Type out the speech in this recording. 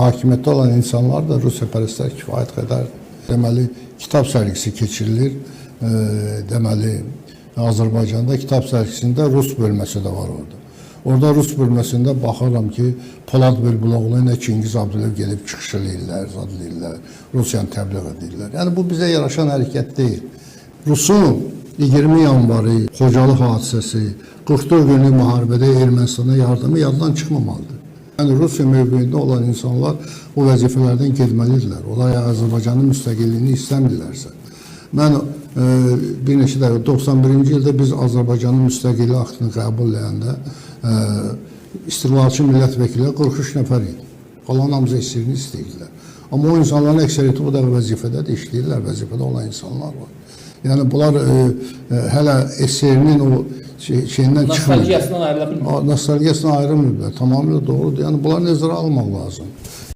Hakimiyyətdə olan insanlar da Rusiyapərəstlər kifayət qədər. Deməli, kitab sərgisi keçirilir. Deməli, Azərbaycanda kitab sərgisində Rus bölməsi də var orada. Orada Rus bölməsində baxıram ki, Polad Bülbüloğlu ilə Çingiz Abdülöv gedib çıxış edirlər, zad edirlər, Rusiyanı təbliğ edirlər. Yəni, bu bizə yaraşan hərəkət deyil. Rusun 20 yanvarı Xocalı hadisəsi, 44 günlük müharibədə Ermənistana yardımı yaddan çıxmamalıdır. Yəni, Rusiya mövqeyində olan insanlar o vəzifələrdən getməlidirlər. Onlar Azərbaycanın müstəqilliyini istəmirlərsə. Mən bir neçə dəfə 91-ci ildə biz Azərbaycanın müstəqilliyi aktını qəbul edəndə istiqlalçı millət vəkilləri 43 nəfər idi. Qalan hamısı esirini istəyirdilər. Amma o insanların əksəriyyəti bu dəfə vəzifədə də işləyirlər, vəzifədə olan insanlar var. Yəni bunlar hələ SSR-nin o şeyindən çıxmır. Nostalgiyasından ayrıla bilmir. Nostalgiyasından ayrılmırlar. Tamamilə doğrudur. Yəni bunlar nəzərə almaq lazım.